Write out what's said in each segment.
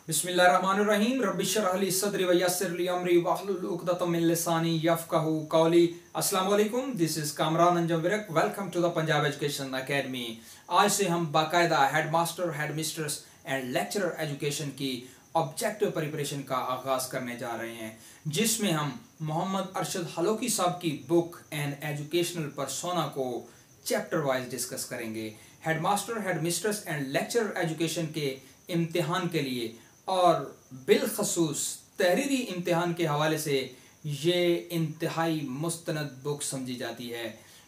बिस्मिल्लाहिर्रहमानिर्रहीम रब्बिश्रह ली सदरी वयस्सिर ली अमरी वहलुल उक़दतम मिन लिसानी यफ़क़हू क़ौली। अस्सलाम वालेकुम, this is Kamran Anjum Virk. Welcome to the Punjab education academy. आज से हम बाकायदा head master, head mistress and lecturer education की ऑब्जेक्टिव प्रिपरेशन का आगाज़ करने जा रहे हैं, जिसमें हम मोहम्मद अरशद हलोकी साहब की बुक एंड एजुकेशनल पर्सोना को चैप्टर वाइज डिस्कस करेंगे। Head master, head mistress and lecturer education के इम्तिहान के लिए और बिलखसूस तहरीरी इम्तिहान के हवाले से ये इंतहाई मुस्तनद बुक समझी जाती है।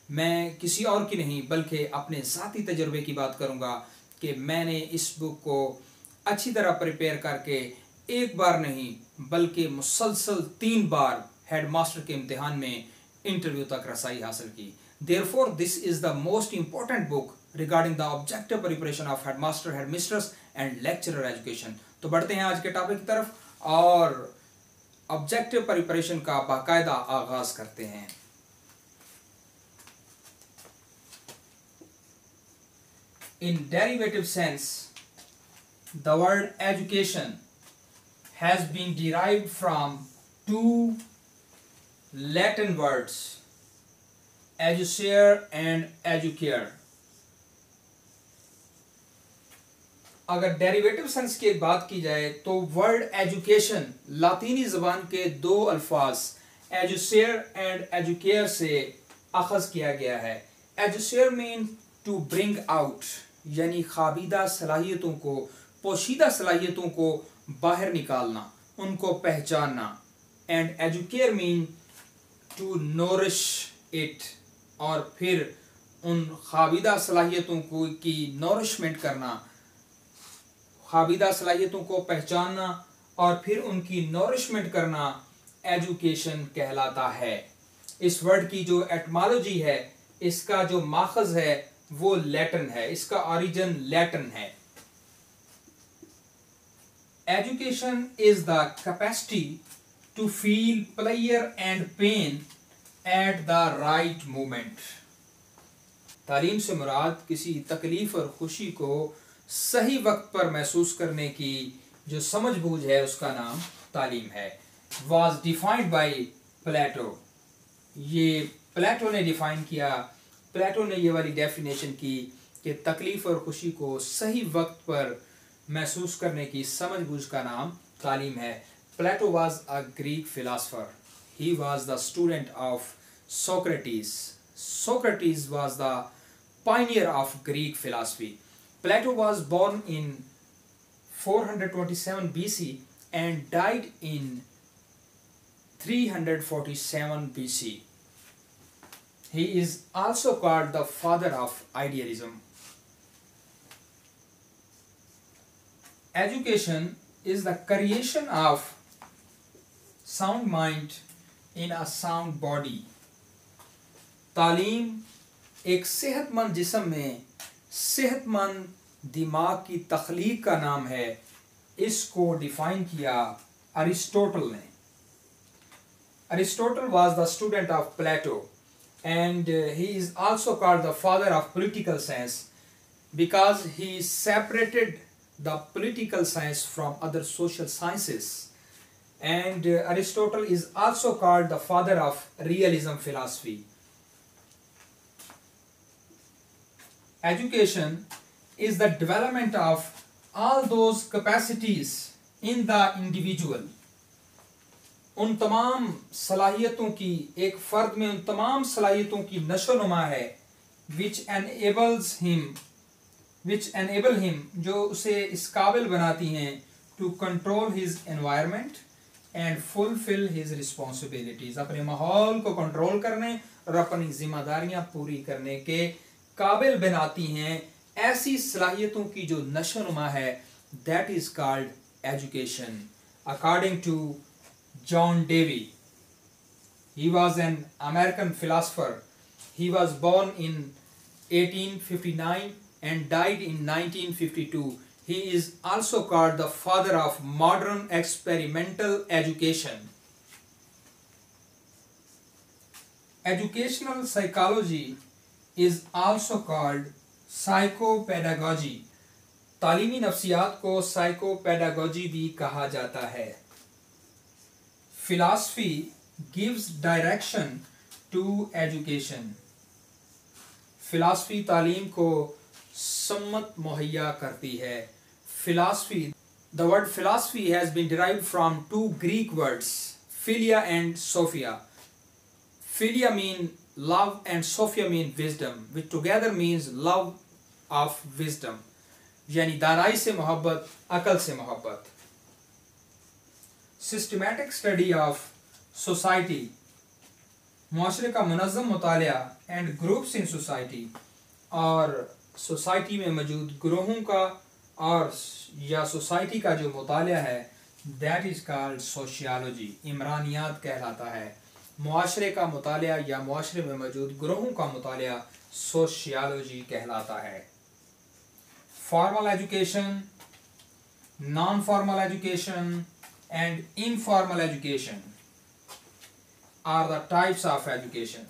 मैं किसी और की नहीं बल्कि अपने ज़ाती तजर्बे की बात करूँगा कि मैंने इस बुक को अच्छी तरह प्रिपेयर करके एक बार नहीं बल्कि मुसलसल 3 बार हेड मास्टर के इम्तिहान में इंटरव्यू तक रसाई हासिल की। Therefore, this is the most important book regarding the objective preparation of headmaster, headmistress and lecturer education। तो बढ़ते हैं आज के टॉपिक की तरफ और ऑब्जेक्टिव प्रिपरेशन का बाकायदा आगाज करते हैं। In derivative sense, the word education has been derived from two Latin words, educere and educare। अगर डेरिवेटिव सेंस की बात की जाए तो वर्ड एजुकेशन लातीनी ज़बान के 2 अल्फाज एजुसेयर एंड एजुकेयर से अखज़ किया गया है। एजुसेयर मीन टू ब्रिंग आउट, यानी खाबीदा सलाहियतों को, पोशीदा सलाहियतों को बाहर निकालना, उनको पहचानना। And educare mean to nourish it, और फिर उन खाबीदा सलाहियतों को की नोरिशमेंट करना, खाबीदा सलाहियतों को पहचानना और फिर उनकी नोरिशमेंट करना एजुकेशन कहलाता है। इस वर्ड की जो एटमोलॉजी है, इसका जो माखज़ है वो लैटिन है, इसका ओरिजिन लैटिन है। Education is the capacity to feel pleasure and pain at the right moment. तालीम से मुराद किसी तकलीफ और खुशी को सही वक्त पर महसूस करने की जो समझबूझ है उसका नाम तालीम है। वॉज डिफाइंड बाई प्लेटो, ये प्लेटो ने डिफाइन किया। प्लेटो ने ये वाली डेफिनेशन की कि तकलीफ और खुशी को सही वक्त पर महसूस करने की समझबूझ का नाम तालीम है। Plato was a Greek philosopher, he was the student of Socrates. Socrates was the pioneer of Greek philosophy. Plato was born in 427 BC and died in 347 BC. He is also called the father of idealism. Education is the creation of sound mind in a sound body. तालीम एक सेहतमंद जिस्म में सेहतमंद दिमाग की तख्लीक का नाम है। इसको डिफाइन किया अरिस्टोटल ने। Aristotle was the student of Plato and he is also called the father of political science because he separated the political science from other social sciences. And Aristotle is also called the father of realism philosophy. Education is the development of all those capacities in the individual। उन तमाम सलाहियतों की, एक फर्द में उन तमाम सलाहियतों की नशोनुमा है which enable him, जो उसे इस काबिल बनाती हैं to control his environment and fulfill his responsibilities, अपने माहौल को कंट्रोल करने और अपनी जिम्मेदारियां पूरी करने के काबिल बनाती हैं। ऐसी सलाहियतों की जो नशोनुमा है, that is called education. According to John Dewey, he was an American philosopher. He was born in 1859 and died in 1952। He is also called the father of modern experimental education. Educational psychology is also called psychopedagogy। तालीमी नफ्सियात को साइकोपेडागोजी भी कहा जाता है। Philosophy gives direction to education. Philosophy तालीम को सम्मत मुहैया करती है। Philosophy, the word philosophy has been derived from two Greek words, philia and sophia. Philia mean love and Sophia mean wisdom, which together means love of wisdom, यानी दानाई से मोहब्बत, अकल से मोहब्बत। Systematic study of society, मुआशरे का मुनज़्ज़म मुतालिया and groups in society, और society में मौजूद ग्रोहों का और या सोसाइटी का जो मुतालिया है, that is called sociology, इमरानियात कहलाता है। मुआशरे का मुतालिया या मुआशरे में मौजूद ग्रोहों का मुतालिया सोशियोलॉजी कहलाता है। Formal education, non formal education and informal education are the types of education.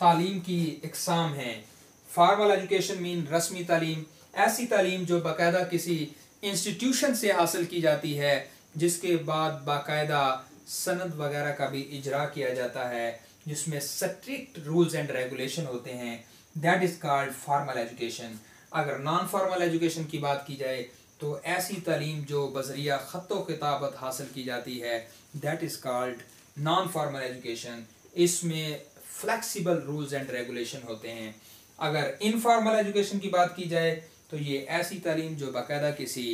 तालीम की इकसाम हैं। फॉर्मल एजुकेशन मीन रस्मी तालीम, ऐसी तालीम जो बाकायदा किसी इंस्टीट्यूशन से हासिल की जाती है, जिसके बाद बाकायदा सनद वगैरह का भी इजरा किया जाता है, जिसमें स्ट्रिक्ट रूल्स एंड रेगुलेशन होते हैं, that is called formal education. अगर नॉन फॉर्मल एजुकेशन की बात की जाए तो ऐसी तालीम जो बज़रिया ख़त्तो किताबत हासिल की जाती है, that is called non formal education. इसमें फ्लेक्सिबल रूल्स एंड रेगुलेशन होते हैं। अगर इनफॉर्मल एजुकेशन की बात की जाए तो ये ऐसी तालीम जो बाकायदा किसी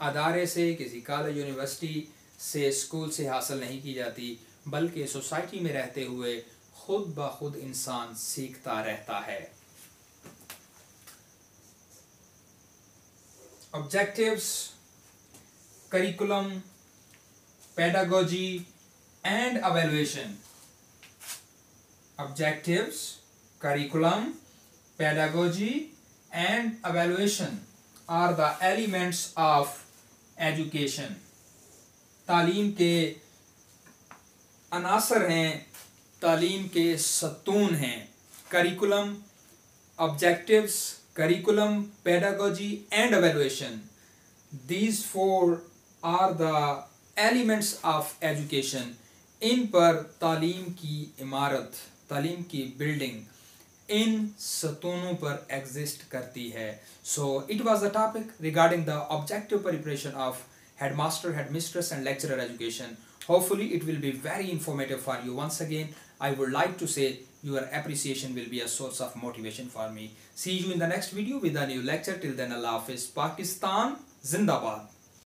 अदारे से, किसी कॉलेज यूनिवर्सिटी से, स्कूल से हासिल नहीं की जाती, बल्कि सोसाइटी में रहते हुए खुद ब खुद इंसान सीखता रहता है। Objectives, curriculum, pedagogy and evaluation. Objectives, curriculum, pedagogy and evaluation are the elements of education. तालीम के अनासर हैं, तालीम के सतून हैं। Curriculum, objectives, curriculum, pedagogy and evaluation, these four are the elements of education. इन पर तालीम की इमारत, तालीम की बिल्डिंग इन सतूनों पर एग्जिस्ट करती है। So it was the topic regarding the objective preparation of headmaster, headmistress and lecturer education. Hopefully it will be very informative for you. Once again, I would like to say your appreciation will be a source of motivation for me. See you in the next video with a new lecture. Till then, Allah Hafiz. Pakistan Zindabad.